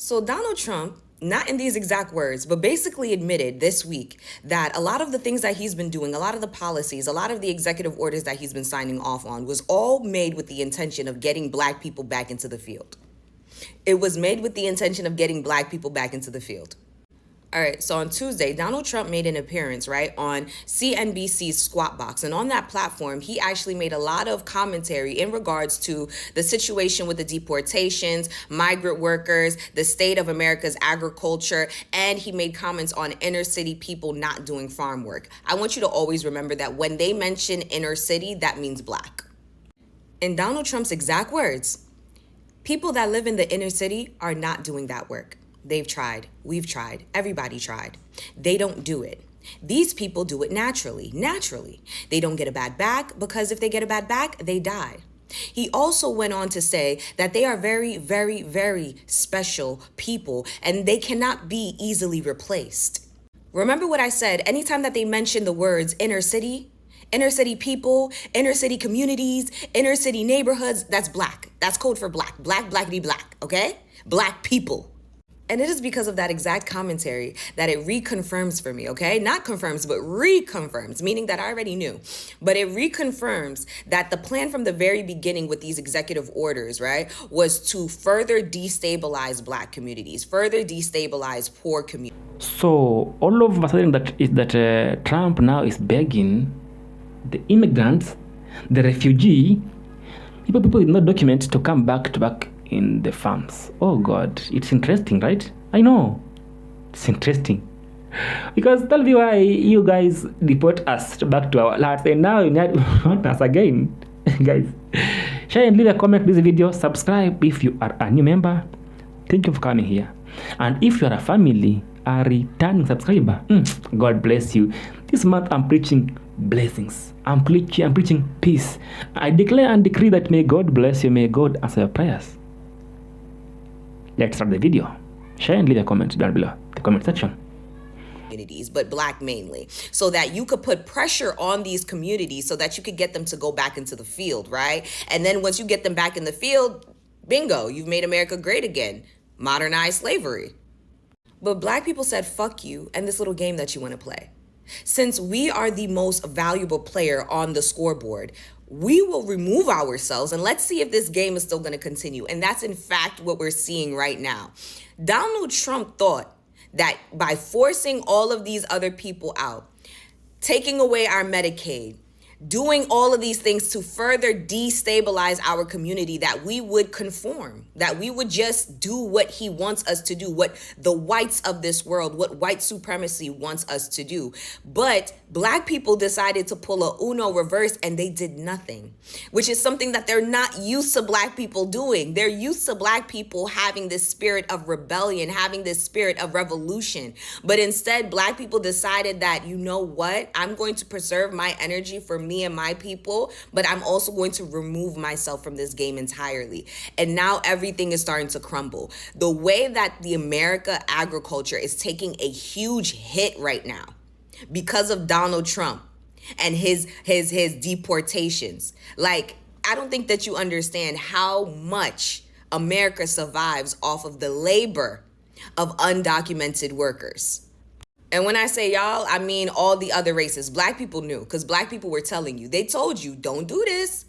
So Donald Trump, not in these exact words, but basically admitted this week that a lot of the things that he's been doing, a lot of the policies, a lot of the executive orders that he's been signing off on was all made with the intention of getting black people back into the field. It was made with the intention of getting black people back into the field. All right, so on Tuesday, Donald Trump made an appearance, right, on CNBC's Squawk Box. And on that platform, he actually made a lot of commentary in regards to the situation with the deportations, migrant workers, the state of America's agriculture, and he made comments on inner city people not doing farm work. I want you to always remember that when they mention inner city, that means black. In Donald Trump's exact words, people that live in the inner city are not doing that work. They've tried. We've tried. Everybody tried. They don't do it. These people do it naturally. They don't get a bad back because if they get a bad back, they die. He also went on to say that they are very, very, very special people and they cannot be easily replaced. Remember what I said, anytime that they mention the words inner city people, inner city communities, inner city neighborhoods, that's black. That's code for black. Black, blackity black, okay? Black people. And it is because of that exact commentary that it reconfirms for me, okay? Not confirms, but reconfirms, meaning that I already knew. But it reconfirms that the plan from the very beginning with these executive orders, right, was to further destabilize black communities, further destabilize poor communities. So all of a sudden that Trump now is begging the immigrants, the refugee, people with no document to come back in the farms. Oh God, it's interesting, right? I know, it's interesting. Because tell me why you guys deport us back to our lands and now you want us again. Guys, share and leave a comment with this video. Subscribe if you are a new member. Thank you for coming here. And if you are a family, a returning subscriber, God bless you. This month I'm preaching blessings. I'm preaching peace. I declare and decree that may God bless you. May God answer your prayers. Let's start the video. Share and leave a comment down below, the comment section. But black mainly, so that you could put pressure on these communities so that you could get them to go back into the field, right? And then once you get them back in the field, bingo, you've made America great again. Modernized slavery. But black people said, fuck you and this little game that you want to play. Since we are the most valuable player on the scoreboard, we will remove ourselves and let's see if this game is still going to continue. And that's in fact what we're seeing right now. Donald Trump thought that by forcing all of these other people out, taking away our Medicaid, doing all of these things to further destabilize our community, that we would conform, that we would just do what he wants us to do, what the whites of this world, what white supremacy wants us to do. But black people decided to pull a Uno reverse and they did nothing, which is something that they're not used to black people doing. They're used to black people having this spirit of rebellion, having this spirit of revolution. But instead, black people decided that, you know what, I'm going to preserve my energy for me and my people, but I'm also going to remove myself from this game entirely. And now everything is starting to crumble. The way that the America agriculture is taking a huge hit right now because of Donald Trump and his deportations. Like, I don't think that you understand how much America survives off of the labor of undocumented workers. And when I say y'all, I mean all the other races. Black people knew, because black people were telling you. They told you, don't do this.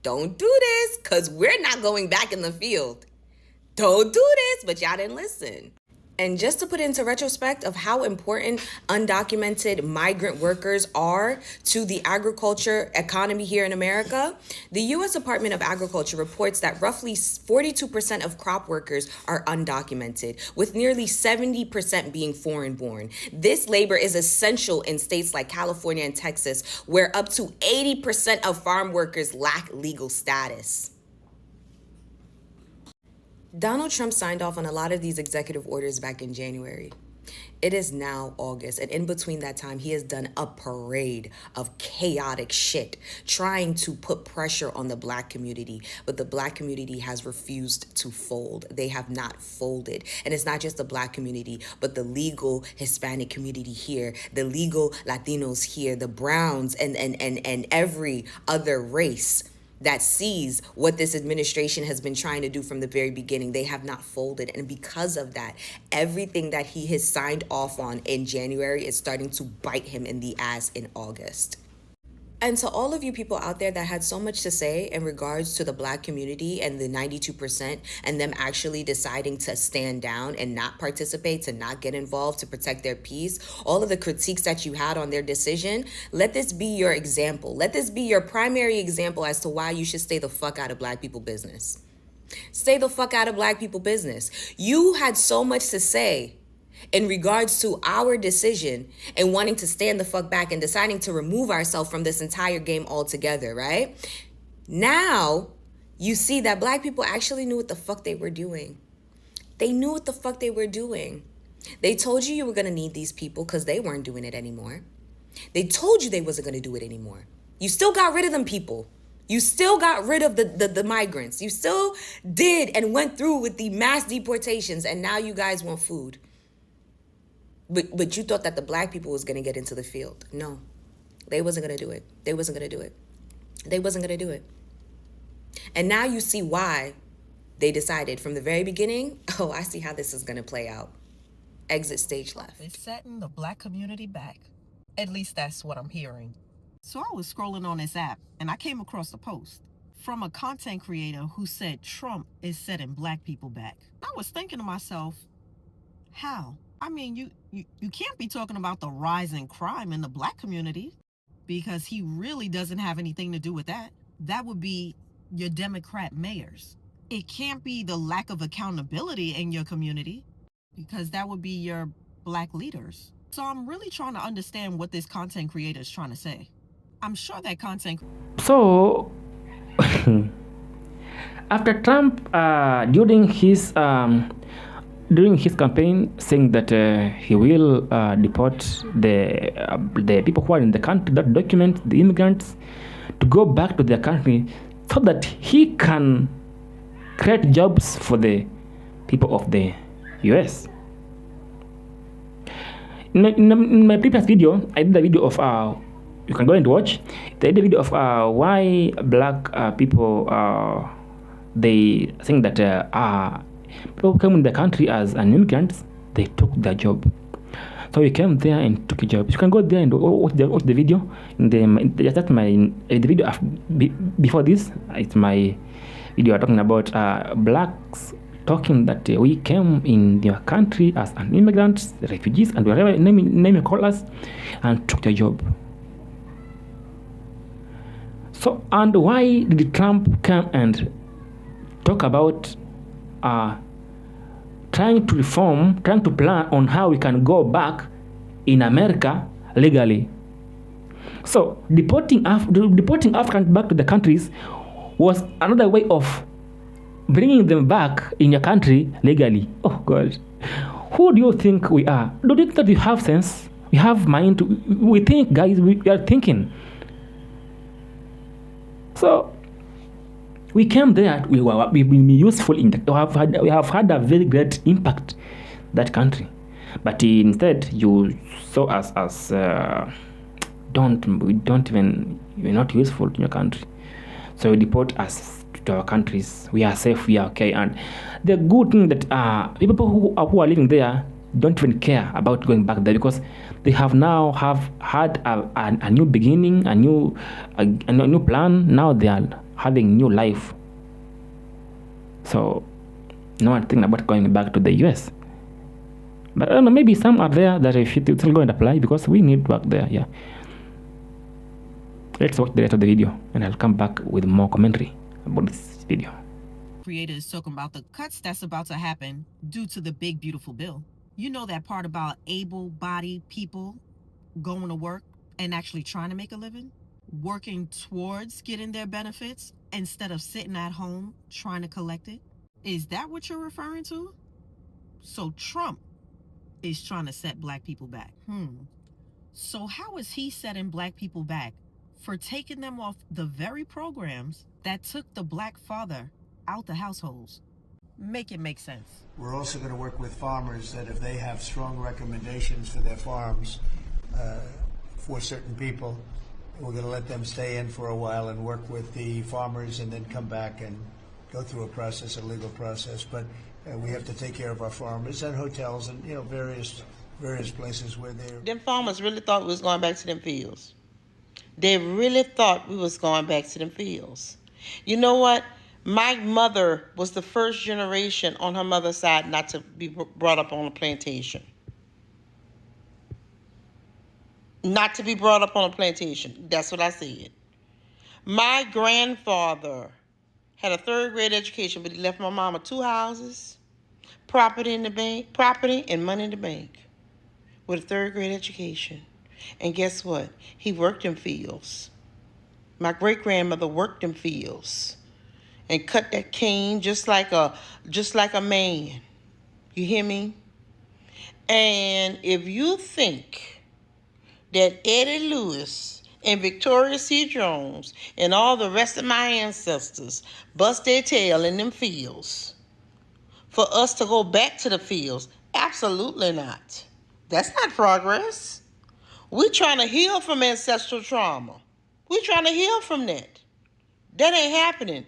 Don't do this, because we're not going back in the field. Don't do this, but y'all didn't listen. And just to put into retrospect of how important undocumented migrant workers are to the agriculture economy here in America, the U.S. Department of Agriculture reports that roughly 42% of crop workers are undocumented, with nearly 70% being foreign-born. This labor is essential in states like California and Texas, where up to 80% of farm workers lack legal status. Donald Trump signed off on a lot of these executive orders back in January. It is now August, and in between that time, he has done a parade of chaotic shit, trying to put pressure on the black community, but the black community has refused to fold. They have not folded. And it's not just the black community, but the legal Hispanic community here, the legal Latinos here, the Browns, and every other race that sees what this administration has been trying to do from the very beginning. They have not folded. And because of that, everything that he has signed off on in January is starting to bite him in the ass in August. And to all of you people out there that had so much to say in regards to the Black community and the 92% and them actually deciding to stand down and not participate, to not get involved, to protect their peace, all of the critiques that you had on their decision, let this be your example. Let this be your primary example as to why you should stay the fuck out of Black people business. Stay the fuck out of Black people business. You had so much to say in regards to our decision and wanting to stand the fuck back and deciding to remove ourselves from this entire game altogether, right? Now, you see that Black people actually knew what the fuck they were doing. They knew what the fuck they were doing. They told you were going to need these people because they weren't doing it anymore. They told you they wasn't going to do it anymore. You still got rid of them people. You still got rid of the migrants. You still did and went through with the mass deportations, and now you guys want food. But you thought that the Black people was going to get into the field. No, they wasn't going to do it. They wasn't going to do it. They wasn't going to do it. And now you see why they decided from the very beginning, oh, I see how this is going to play out. Exit stage left. It's setting the Black community back. At least that's what I'm hearing. So I was scrolling on this app and I came across a post from a content creator who said Trump is setting Black people back. I was thinking to myself, how? I mean, you can't be talking about the rise in crime in the Black community because he really doesn't have anything to do with that. That would be your Democrat mayors. It can't be the lack of accountability in your community because that would be your Black leaders. So I'm really trying to understand what this content creator is trying to say. I'm sure that content... So, after Trump, during his campaign, saying that he will deport the people who are in the country that document the immigrants to go back to their country so that he can create jobs for the people of the US. In my previous video, I did a video of you can go and watch. I did a video of why Black people they think that people come in the country as an immigrant, they took their job. So we came there and took a job. You can go there and watch the video. That's my the video before this. It's my video talking about Blacks talking that we came in their country as an immigrant, refugees, and whatever name you call us, and took their job. So, and why did Trump come and talk about trying to reform, trying to plan on how we can go back in America legally? So, deporting Africans back to the countries was another way of bringing them back in your country legally. Oh God, who do you think we are? Do you think that we have sense? We have mind? We think, guys. We are thinking. So we came there. We've been useful in. We have had a very great impact that country, but instead you saw us as we're not useful in your country. So you deport us to our countries. We are safe, we are okay. And the good thing that people who are living there don't even care about going back there because they have had a new beginning, a new plan. Now they are having new life. So no one thinking about going back to the US. But I don't know, maybe some are there that if it still go and apply because we need work there. Yeah. Let's watch the rest of the video and I'll come back with more commentary about this video. Creators talking about the cuts that's about to happen due to the big beautiful bill. You know that part about able-bodied people going to work and actually trying to make a living, working towards getting their benefits instead of sitting at home trying to collect it? Is that what you're referring to? So Trump is trying to set Black people back. So how is he setting Black people back for taking them off the very programs that took the Black father out the households? Make it make sense. We're also going to work with farmers that if they have strong recommendations for their farms for certain people, We're going to let them stay in for a while and work with the farmers and then come back and go through a process, a legal process. But we have to take care of our farmers and hotels and, you know, various places where they're... Them farmers really thought we was going back to them fields. They really thought we was going back to them fields. You know what? My mother was the first generation on her mother's side not to be brought up on a plantation. Not to be brought up on a plantation. That's what I said. My grandfather had a third grade education, but he left my mama 2 houses, property in the bank, property and money in the bank, with a third grade education. And guess what? He worked in fields. My great grandmother worked in fields and cut that cane just like a man. You hear me? And if you think that Eddie Lewis and Victoria C. Jones and all the rest of my ancestors bust their tail in them fields for us to go back to the fields, absolutely not. That's not progress. We're trying to heal from ancestral trauma. We're trying to heal from that. That ain't happening.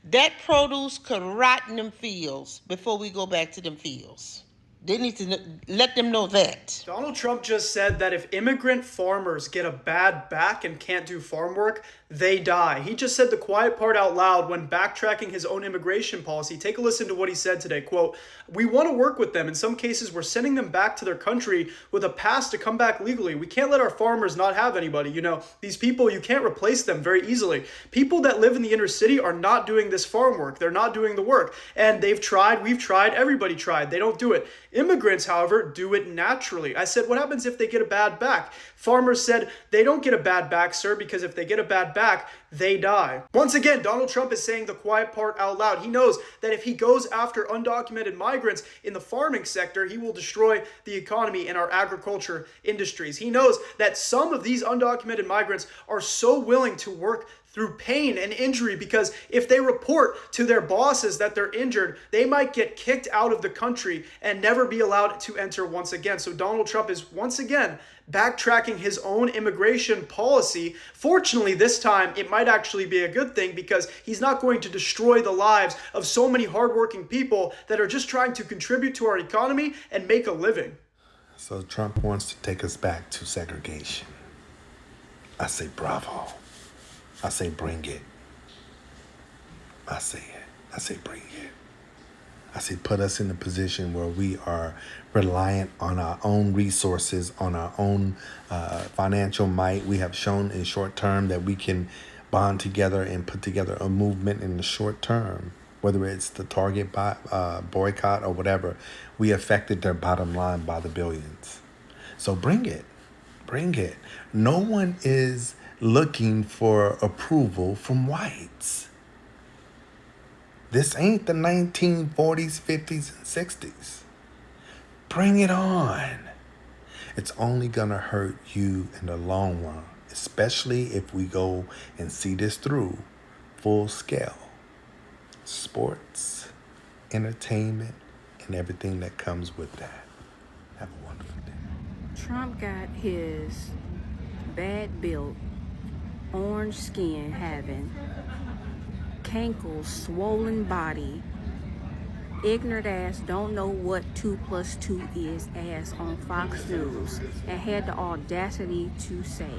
That produce could rot in them fields before we go back to them fields. They need to let them know that. Donald Trump just said that if immigrant farmers get a bad back and can't do farm work, they die. He just said the quiet part out loud when backtracking his own immigration policy. Take a listen to what he said today. Quote, "We want to work with them. In some cases, we're sending them back to their country with a pass to come back legally. We can't let our farmers not have anybody. You know, these people, you can't replace them very easily. People that live in the inner city are not doing this farm work. They're not doing the work. And they've tried, we've tried, everybody tried. They don't do it. Immigrants, however, do it naturally." I said, what happens if they get a bad back? Farmers said, they don't get a bad back, sir, because if they get a bad back, they die. Once again, Donald Trump is saying the quiet part out loud. He knows that if he goes after undocumented migrants in the farming sector, he will destroy the economy and our agriculture industries. He knows that some of these undocumented migrants are so willing to work through pain and injury because if they report to their bosses that they're injured, they might get kicked out of the country and never be allowed to enter once again. So Donald Trump is once again backtracking his own immigration policy. Fortunately, this time it might actually be a good thing because he's not going to destroy the lives of so many hardworking people that are just trying to contribute to our economy and make a living. So Trump wants to take us back to segregation. I say bravo. I say bring it. I say it. I say bring it. I say put us in a position where we are reliant on our own resources, on our own financial might. We have shown in short term that we can bond together and put together a movement in the short term, whether it's the Target boycott or whatever. We affected their bottom line by the billions. So bring it. Bring it. No one is looking for approval from whites. This ain't the 1940s, 50s, and 60s. Bring it on. It's only gonna hurt you in the long run, especially if we go and see this through full scale. Sports, entertainment, and everything that comes with that. Have a wonderful day. Trump got his bad built, orange skin having, cankles, swollen body, ignorant ass, don't know what 2 + 2 is ass on Fox News, and had the audacity to say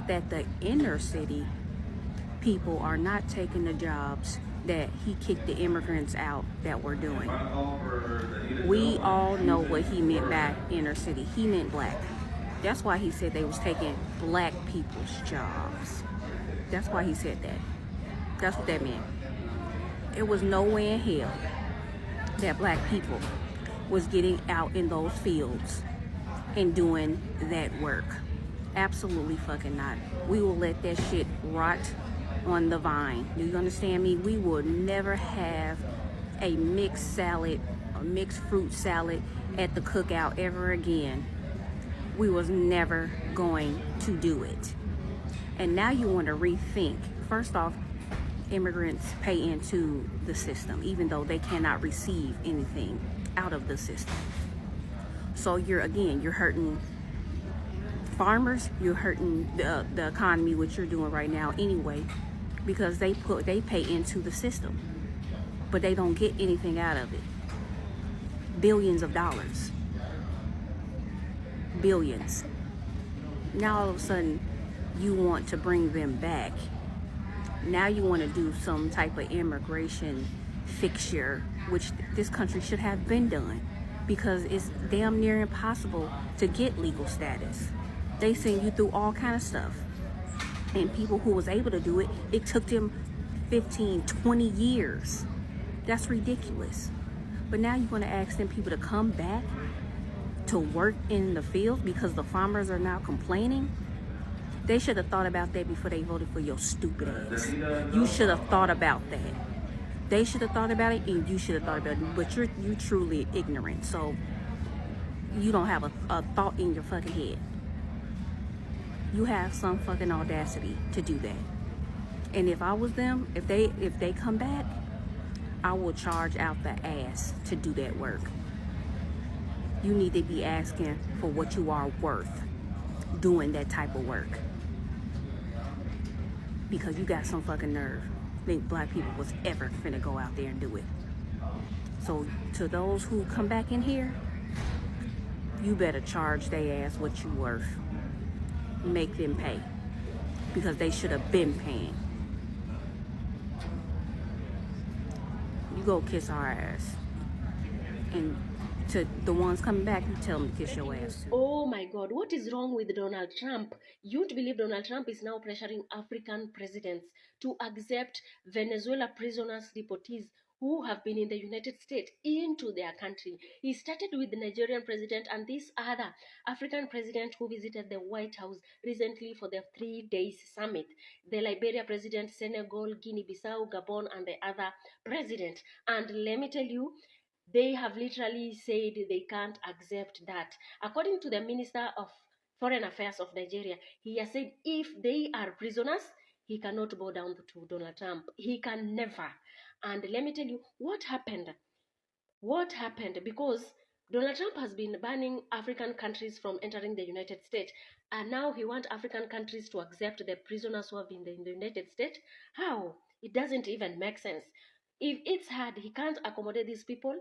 that the inner city people are not taking the jobs that he kicked the immigrants out that were doing. We all know what he meant by inner city. He meant black. That's why he said they was taking black people's jobs. That's why he said that. That's what that meant. It was no way in hell that black people was getting out in those fields and doing that work. Absolutely fucking not. We will let that shit rot on the vine. Do you understand me? We will never have a mixed salad, a mixed fruit salad at the cookout ever again. We was never going to do it. And now you want to rethink. First off, immigrants pay into the system, even though they cannot receive anything out of the system. So you're hurting farmers, you're hurting the economy, which you're doing right now anyway, because they pay into the system, but they don't get anything out of it. Billions of dollars. Billions. Now all of a sudden you want to bring them back. Now you want to do some type of immigration fixture, which this country should have been done, because it's damn near impossible to get legal status. They send you through all kind of stuff. And people who was able to do it, it took them 15, 20 years. That's ridiculous. But now you're going to ask them people to come back to work in the field because the farmers are now complaining? They should have thought about that before they voted for your stupid ass. You should have thought about that. They should have thought about it, and you should have thought about it. But you're truly ignorant, so you don't have a thought in your fucking head. You have some fucking audacity to do that. And if I was them, if they come back, I will charge out the ass to do that work. You need to be asking for what you are worth doing that type of work, because you got some fucking nerve. Think black people was ever finna go out there and do it. So to those who come back in here, you better charge their ass what you worth. Make them pay, because they should have been paying. You go kiss our ass, and to the ones coming back, you tell them to kiss your ass. Oh my God, what is wrong with Donald Trump? You'd believe Donald Trump is now pressuring African presidents to accept Venezuela prisoners, deportees who have been in the United States into their country. He started with the Nigerian president and this other African president who visited the White House recently for the 3-day summit. The Liberia president, Senegal, Guinea-Bissau, Gabon, and the other president. And let me tell you, they have literally said they can't accept that. According to the Minister of Foreign Affairs of Nigeria, he has said if they are prisoners, he cannot bow down to Donald Trump. He can never. And let me tell you what happened. What happened? Because Donald Trump has been banning African countries from entering the United States. And now he wants African countries to accept the prisoners who have been in the United States. How? It doesn't even make sense. If it's hard, he can't accommodate these people.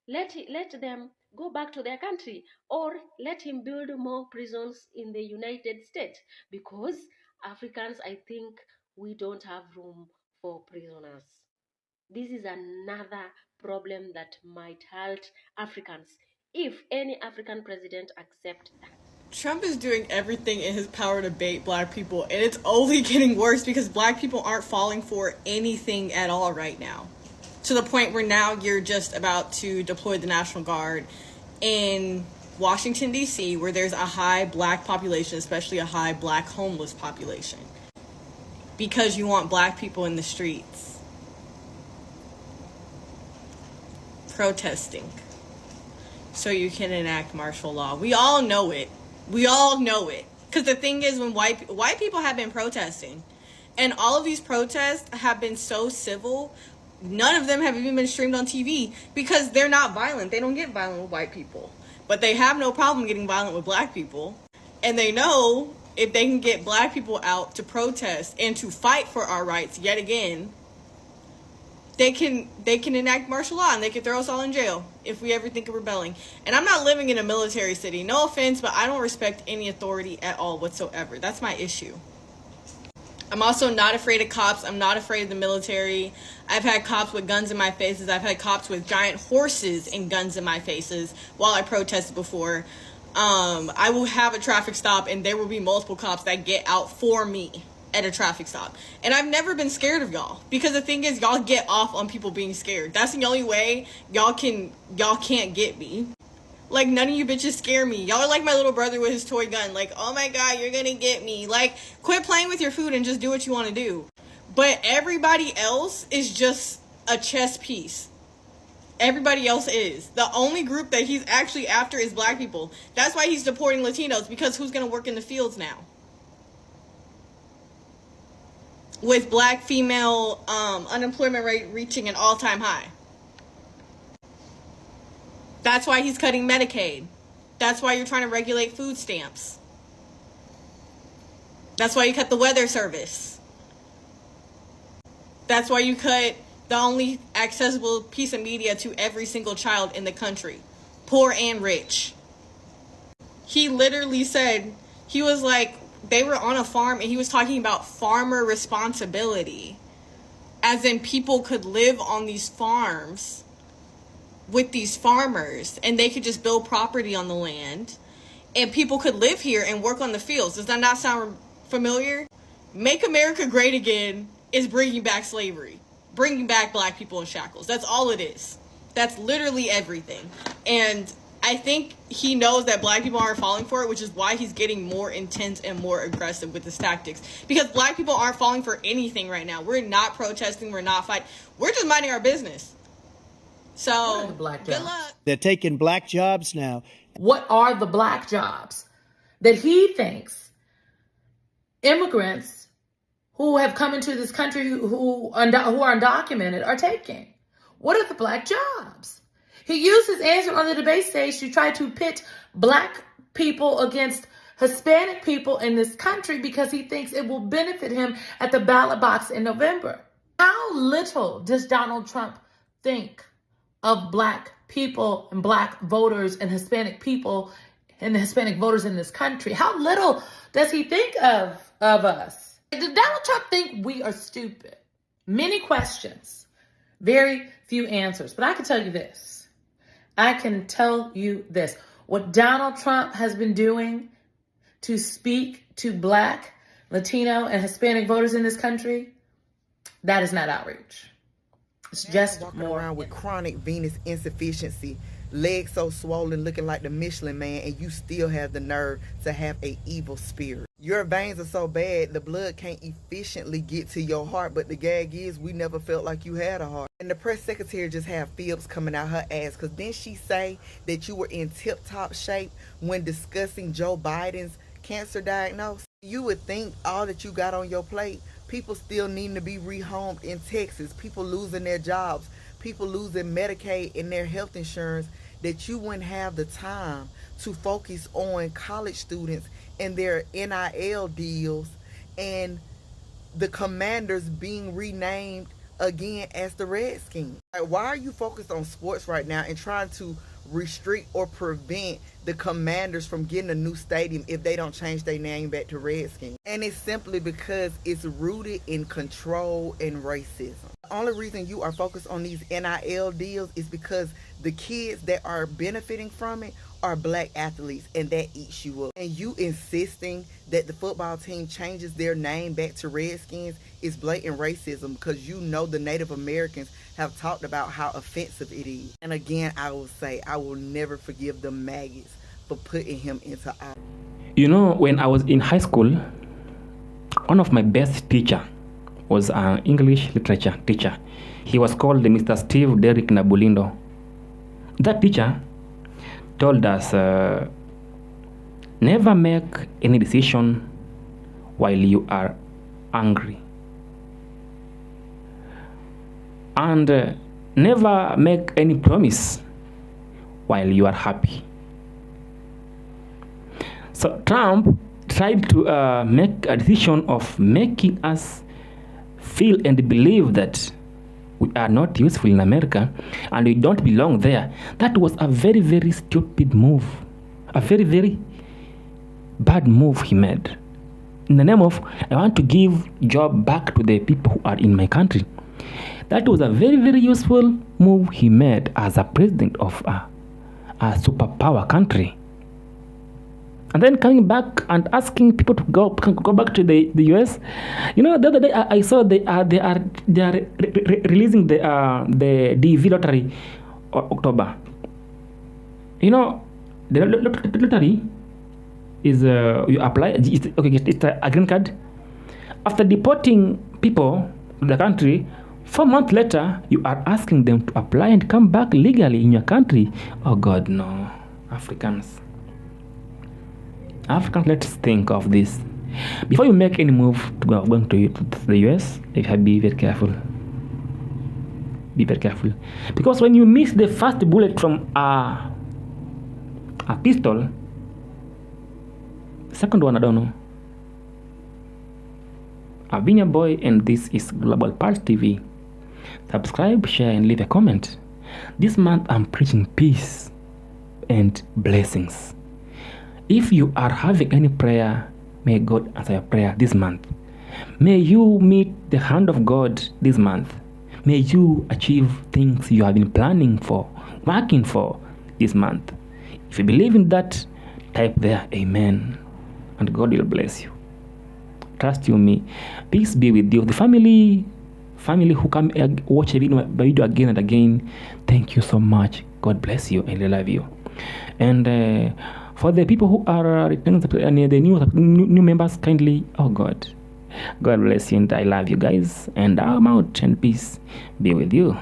Let them go back to their country, or let him build more prisons in the United States, because Africans, I think, we don't have room for prisoners. This is another problem that might hurt Africans if any African president accepts that. Trump is doing everything in his power to bait black people, and it's only getting worse because black people aren't falling for anything at all right now. To the point where now you're just about to deploy the National Guard in Washington, D.C., where there's a high black population, especially a high black homeless population, because you want black people in the streets protesting so you can enact martial law. We all know it. We all know it. Because the thing is, when white people have been protesting, and all of these protests have been so civil, none of them have even been streamed on TV because they're not violent. They don't get violent with white people. But they have no problem getting violent with black people. And they know if they can get black people out to protest and to fight for our rights yet again, they can enact martial law and they can throw us all in jail if we ever think of rebelling. And I'm not living in a military city. No offense, but I don't respect any authority at all whatsoever. That's my issue. I'm also not afraid of cops. I'm not afraid of the military. I've had cops with guns in my faces. I've had cops with giant horses and guns in my faces while I protested before. I will have a traffic stop and there will be multiple cops that get out for me at a traffic stop. And I've never been scared of y'all, because the thing is, y'all get off on people being scared. That's the only way y'all can't get me. Like, none of you bitches scare me. Y'all are like my little brother with his toy gun. Like, oh my God, you're gonna get me. Like, quit playing with your food and just do what you want to do. But everybody else is just a chess piece. Everybody else is. The only group that he's actually after is black people. That's why he's deporting Latinos, because who's gonna work in the fields now? With black female unemployment rate reaching an all-time high. That's why he's cutting Medicaid. That's why you're trying to regulate food stamps. That's why you cut the weather service. That's why you cut the only accessible piece of media to every single child in the country, poor and rich. He literally said, he was like, they were on a farm and he was talking about farmer responsibility. As in, people could live on these farms with these farmers and they could just build property on the land and people could live here and work on the fields. Does that not sound familiar? Make America Great Again is bringing back slavery, bringing back black people in shackles. That's all it is. That's literally everything. And I think he knows that black people aren't falling for it, which is why he's getting more intense and more aggressive with his tactics. Because black people aren't falling for anything right now. We're not protesting. We're not fighting. We're just minding our business. So, good luck. They're taking black jobs now. What are the black jobs that he thinks immigrants who have come into this country who are undocumented are taking? What are the black jobs? He used his answer on the debate stage to try to pit black people against Hispanic people in this country because he thinks it will benefit him at the ballot box in November. How little does Donald Trump think of black people and black voters and Hispanic people and the Hispanic voters in this country? How little does he think of us? Does Donald Trump think we are stupid? Many questions, very few answers. But I can tell you this. What Donald Trump has been doing to speak to black, Latino, and Hispanic voters in this country, that is not outreach. It's just walking more around with chronic venous insufficiency, legs so swollen, looking like the Michelin Man, and you still have the nerve to have a evil spirit. Your veins are so bad, the blood can't efficiently get to your heart, but the gag is we never felt like you had a heart. And the press secretary just had fibs coming out her ass, because didn't she say that you were in tip-top shape when discussing Joe Biden's cancer diagnosis? You would think all that you got on your plate, people still needing to be rehomed in Texas, people losing their jobs, people losing Medicaid and their health insurance, that you wouldn't have the time to focus on college students and their NIL deals and the Commanders being renamed again as the Redskins. Why are you focused on sports right now and trying to restrict or prevent the Commanders from getting a new stadium if they don't change their name back to Redskins? And it's simply because it's rooted in control and racism. The only reason you are focused on these NIL deals is because the kids that are benefiting from it are black athletes, and that eats you up. And you insisting that the football team changes their name back to Redskins is blatant racism, because you know the Native Americans have talked about how offensive it is. And again, I will say, I will never forgive the maggots for putting him into office. You know, when I was in high school, one of my best teacher was an English literature teacher. He was called Mr. Steve Derrick Nabulindo. That teacher told us, never make any decision while you are angry. And never make any promise while you are happy. So Trump tried to make a decision of making us feel and believe that we are not useful in America and we don't belong there. That was a very, very stupid move. A very, very bad move he made. In the name of, I want to give job back to the people who are in my country. That was a very, very useful move he made as a president of a superpower country. And then coming back and asking people to go back to the US. You know, the other day I saw they are releasing the DV lottery October. You know, the lottery is you apply. It's a green card. After deporting people to the country, 4 months later you are asking them to apply and come back legally in your country. Oh God, no, Africans, let's think of this. Before you make any move to going to the US, you have to be very careful. Be very careful. Because when you miss the first bullet from a pistol, the second one, I don't know. I've been your boy, and this is Global Pulse TV. Subscribe, share, and leave a comment. This month I'm preaching peace and blessings. If you are having any prayer, may God answer your prayer this month. May you meet the hand of God this month. May you achieve things you have been planning for, working for this month. If you believe in that, type there, amen, and God will bless you. Trust you me. Peace be with you. The family who come watch a video again and again, thank you so much. God bless you and I love you. And for the people who are returning, the new members, kindly, oh God bless you, and I love you guys, and I'm out, and peace be with you.